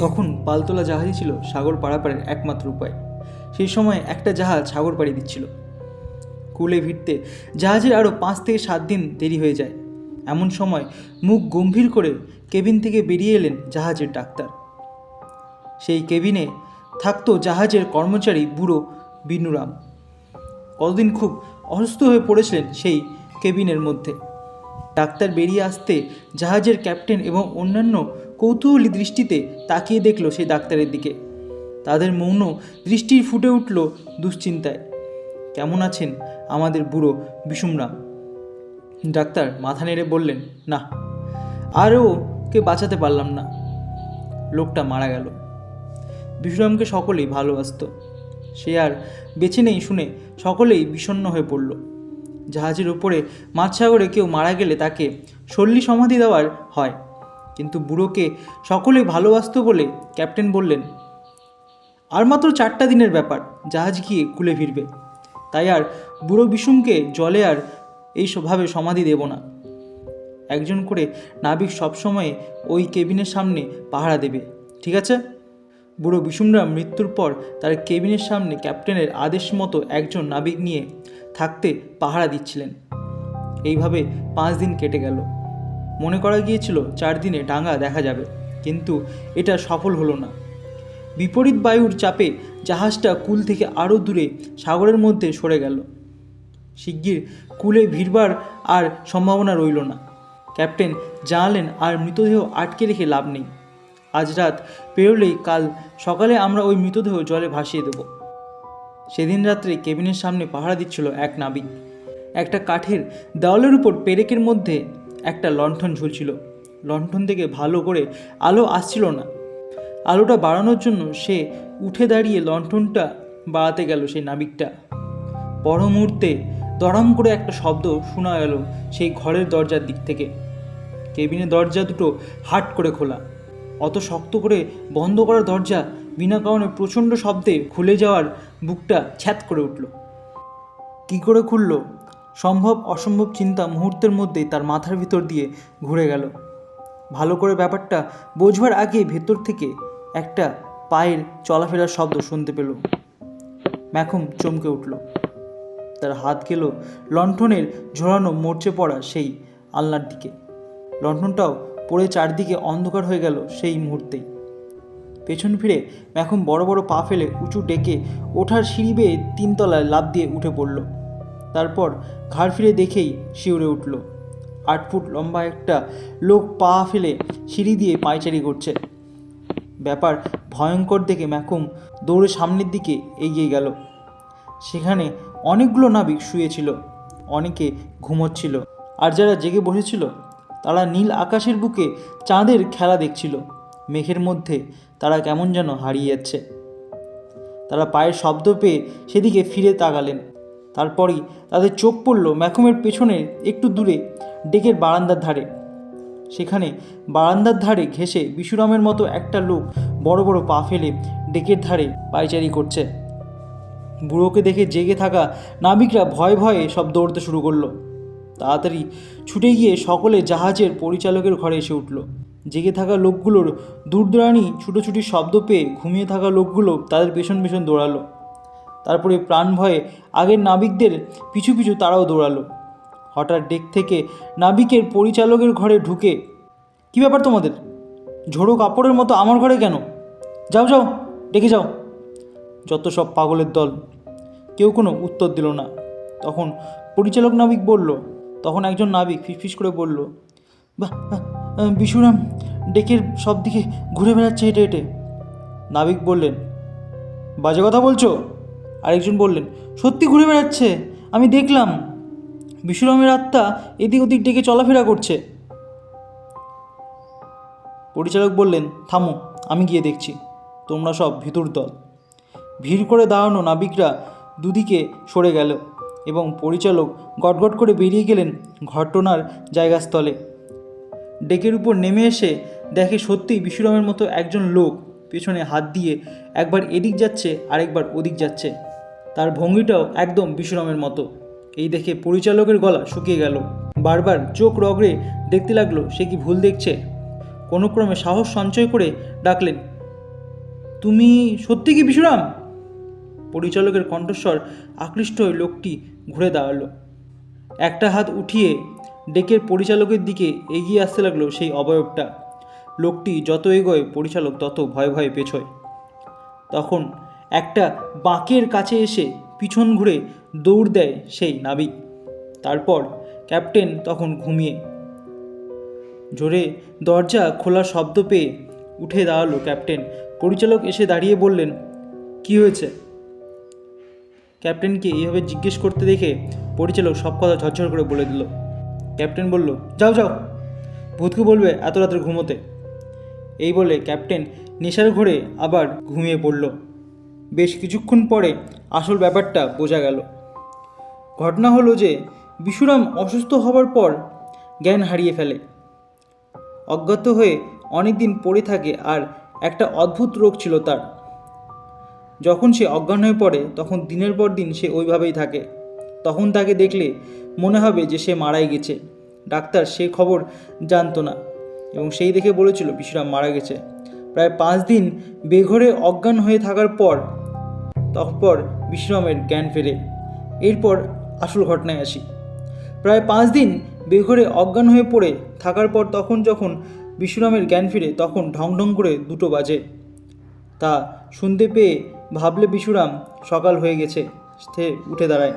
তখন পালতোলা জাহাজই ছিল সাগর পারাপারের একমাত্র উপায়। সেই সময় একটা জাহাজ সাগর পাড়ি দিচ্ছিল। কুলে ভিড়তে জাহাজের আরও 5 থেকে 7 দিন দেরি হয়ে যায়। এমন সময় মুখ গম্ভীর করে কেবিন থেকে বেরিয়ে এলেন জাহাজের ডাক্তার। সেই কেবিনে থাকতো জাহাজের কর্মচারী বুড়ো বিনুরাম। কতদিন খুব অসুস্থ হয়ে পড়েছিলেন সেই কেবিনের মধ্যে। ডাক্তার বেরিয়ে আসতে জাহাজের ক্যাপ্টেন এবং অন্যান্য কৌতূহলী দৃষ্টিতে তাকিয়ে দেখল সেই ডাক্তারের দিকে। তাদের মৌন দৃষ্টির ফুটে উঠল দুশ্চিন্তায়। কেমন আছেন আমাদের বুড়ো বিষুমরাম? ডাক্তার মাথা নেড়ে বললেন, না, আরও কে বাঁচাতে পারলাম না, লোকটা মারা গেল। বিষুমরামকে সকলেই ভালোবাসত, সে আর বেঁচে নেই শুনে সকলেই বিষণ্ণ হয়ে পড়ল। জাহাজের ওপরে মাঝসাগরে কেউ মারা গেলে তাকে সল্লি সমাধি দেওয়ার হয়, কিন্তু বুড়োকে সকলে ভালোবাসত বলে ক্যাপ্টেন বললেন, আর মাত্র 4টা দিনের ব্যাপার, জাহাজ গিয়ে কুলে ফিরবে, তাই আর বুড়ো বিষুমকে জলে আর এইভাবে সমাধি দেব না। একজন করে নাবিক সবসময় ওই কেবিনের সামনে পাহারা দেবে, ঠিক আছে? বুড়ো বিষুমরাম মৃত্যুর পর তার কেবিনের সামনে ক্যাপ্টেনের আদেশ মতো একজন নাবিক নিয়ে থাকতে পাহারা দিচ্ছিলেন। এইভাবে 5 দিন কেটে গেল। মনে করা গিয়েছিল 4 দিনে ডাঙা দেখা যাবে, কিন্তু এটা সফল হলো না। বিপরীত বায়ুর চাপে জাহাজটা কুল থেকে আরও দূরে সাগরের মধ্যে সরে গেল। শিগগির কুলে ভিড়বার আর সম্ভাবনা রইল না। ক্যাপ্টেন জানালেন, আর মৃতদেহ আটকে রেখে লাভ নেই। আজ রাত পেরোলেই কাল সকালে আমরা ওই মৃতদেহ জলে ভাসিয়ে দেব। সেদিন রাত্রে কেবিনের সামনে পাহারা দিচ্ছিল এক নাবিক। একটা কাঠের দেওয়ালের উপর পেরেকের মধ্যে একটা লণ্ঠন ঝুলছিল। লণ্ঠন থেকে ভালো করে আলো আসছিল না। আলোটা বাড়ানোর জন্য সে উঠে দাঁড়িয়ে লণ্ঠনটা বাড়াতে গেল। সেই নাবিকটা পর মুহূর্তে দড়াম করে একটা শব্দ শোনা গেল সেই ঘরের দরজার দিক থেকে। কেবিনের দরজা দুটো হাট করে খোলা। অত শক্ত করে বন্ধ করা দরজা বিনা কারণে প্রচণ্ড শব্দে খুলে যাওয়ার বুকটা ছ্যাত করে উঠল। কী করে খুলল? সম্ভব অসম্ভব চিন্তা মুহূর্তের মধ্যেই তার মাথার ভিতর দিয়ে ঘুরে গেল। ভালো করে ব্যাপারটা বোঝবার আগে ভেতর থেকে একটা পায়ের চলাফেরার শব্দ শুনতে পেল। ম্যাকুম চমকে উঠল। তার হাত গেল লণ্ঠনের ঝোলানো মরচে পড়া সেই আলনার দিকে। লণ্ঠনটাও পড়ে চারদিকে অন্ধকার হয়ে গেল সেই মুহূর্তেই। পেছন ফিরে ম্যাকুম বড় বড় পা ফেলে উঁচু ডেকে ওঠার সিঁড়ি বেয়ে 3 তলায় লাফ দিয়ে উঠে পড়ল। তারপর ঘাড় ফিরে দেখেই শিউরে উঠল। 8 ফুট লম্বা একটা লোক পা ফেলে সিঁড়ি দিয়ে পায়চারি করছে। ব্যাপার ভয়ঙ্কর দেখে ম্যাকুম দৌড়ে সামনের দিকে এগিয়ে গেল। সেখানে অনেকগুলো নাবিক শুয়েছিল, অনেকে ঘুমোচ্ছিল, আর যারা জেগে বসেছিল তারা নীল আকাশের বুকে চাঁদের খেলা দেখছিল। মেঘের মধ্যে তারা কেমন যেন হারিয়ে যাচ্ছে। তারা পায়ের শব্দ পেয়ে সেদিকে ফিরে তাকালেন। তারপরই তাদের চোখ পড়ল ম্যাকুমের পেছনে একটু দূরে ডেকের বারান্দার ধারে। সেখানে বারান্দার ধারে ঘেঁষে বিশুরামের মতো একটা লোক বড় বড় পা ফেলে ডেকের ধারে পায়চারি করছে। বুড়োকে দেখে জেগে থাকা নাবিকরা ভয়ে ভয়ে সব দৌড়তে শুরু করলো। তাড়াতাড়ি ছুটে গিয়ে সকলে জাহাজের পরিচালকের ঘরে এসে উঠল। জেগে থাকা লোকগুলোর দূরদূরানি ছুটোছুটির শব্দ পেয়ে ঘুমিয়ে থাকা লোকগুলো তাদের পেছন পেছন দৌড়ালো। তারপরে প্রাণ ভয়ে আগের নাবিকদের পিছু পিছু তারাও দৌড়ালো। হঠাৎ ডেক থেকে নাবিকের পরিচালকের ঘরে ঢুকে, কী ব্যাপার তোমাদের? ঝোড়ো কাপড়ের মতো আমার ঘরে কেন? যাও যাও, ডেকে যাও। যত সব পাগলের দল। কেউ কোনো উত্তর দিল না। তখন পরিচালক নাবিক বলল, তখন একজন নাবিক ফিসফিস করে বলল, বাহ, বিষুরাম ডেকের সব দিকে ঘুরে বেড়াচ্ছে হেঁটে হেঁটে। নাবিক বললেন, বাজে কথা বলছো? আরেকজন বললেন, সত্যি ঘুরে বেড়াচ্ছে, আমি দেখলাম। বিষুরামের আত্মা এদিক ওদিক ডেকে চলাফেরা করছে। পরিচালক বললেন, থামো, আমি গিয়ে দেখছি। তোমরা সব ভিতর দল। ভিড় করে দাঁড়ানো নাবিকরা দুদিকে সরে গেল এবং পরিচালক গটগট করে বেরিয়ে গেলেন ঘটনার জায়গাস্থলে। ডেকের উপর নেমে এসে দেখে সত্যিই বিষুরামের মতো একজন লোক পেছনে হাত দিয়ে একবার এদিক যাচ্ছে আরেকবার ওদিক যাচ্ছে। তার ভঙ্গিটাও একদম বিষুরামের মতো। এই দেখে পরিচালকের গলা শুকিয়ে গেল। বারবার চোখ রগড়ে দেখতে লাগলো সে কি ভুল দেখছে। কোনো ক্রমে সাহস সঞ্চয় করে ডাকলেন, তুমি সত্যি কি বিশুরাম? পরিচালকের কণ্ঠস্বর আকৃষ্ট হয়ে লোকটি ঘুরে দাঁড়ালো। একটা হাত উঠিয়ে ডেকের পরিচালকের দিকে এগিয়ে আসতে লাগলো সেই অবয়বটা। লোকটি যত এগোয় পরিচালক তত ভয়ে ভয়ে পেছোয়। তখন একটা বাঁকের কাছে এসে পিছন ঘুরে দৌড় দেয় সেই নাবিক। তারপর ক্যাপ্টেন তখন ঘুমিয়ে। জোরে দরজা খোলার শব্দ পেয়ে উঠে দাঁড়ালো ক্যাপ্টেন। পরিচালক এসে দাঁড়িয়ে বললেন, কি হয়েছে? ক্যাপ্টেনকে এইভাবে জিজ্ঞেস করতে দেখে পরিচালক সব কথা ঝরঝর করে বলে দিল। ক্যাপ্টেন বলল, যাও যাও, ভূতকে বলবে এত রাত্রে ঘুমোতে। এই বলে ক্যাপ্টেন নেশার ঘোরে আবার ঘুমিয়ে পড়ল। বেশ কিছুক্ষণ পরে আসল ব্যাপারটা বোঝা গেল। ঘটনা হলো যে বিশুরাম অসুস্থ হবার পর জ্ঞান হারিয়ে ফেলে। অজ্ঞাত হয়ে অনেক দিন পড়ে থাকে আর একটা অদ্ভুত রোগ ছিল তার। যখন সে অজ্ঞান হয়ে পড়ে তখন দিনের পর দিন সে ওইভাবেই থাকে। তখন তাকে দেখলে মনে হবে যে সে মারাই গেছে। ডাক্তার সে খবর জানতো না এবং সেই দেখে বলেছিল বিশুরাম মারা গেছে। প্রায় 5 দিন বেঘোরে অজ্ঞান হয়ে থাকার পর তারপর বিশুরামের জ্ঞান ফেরে। এরপর আসল ঘটনায় আসি। প্রায় 5 দিন বেঘোরে অজ্ঞান হয়ে পড়ে থাকার পর যখন বিশুরামের জ্ঞান ফিরে তখন ঢং ঢং করে 2টো বাজে। তা শুনতে পেয়ে ভাবলে বিশুরাম সকাল হয়ে গেছে। সে উঠে দাঁড়ায়।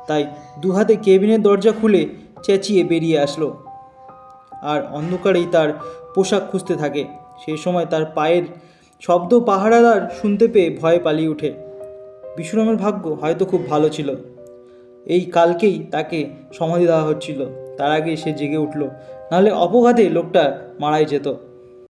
তাই দুহাতে কেবিনের দরজা খুলে চেঁচিয়ে বেরিয়ে আসলো আর অন্ধকারেই তার পোশাক খুঁজতে থাকে। সেই সময় তার পায়ের শব্দ পাহারাদার শুনতে পেয়ে ভয়ে পালিয়ে ওঠে। বিশুরামের ভাগ্য হয়তো খুব ভালো ছিল, এই কালকেই তাকে সমাধি দেওয়া হচ্ছিল, তার আগে সে জেগে উঠল, নাহলে অপঘাতে লোকটা মারাই যেত।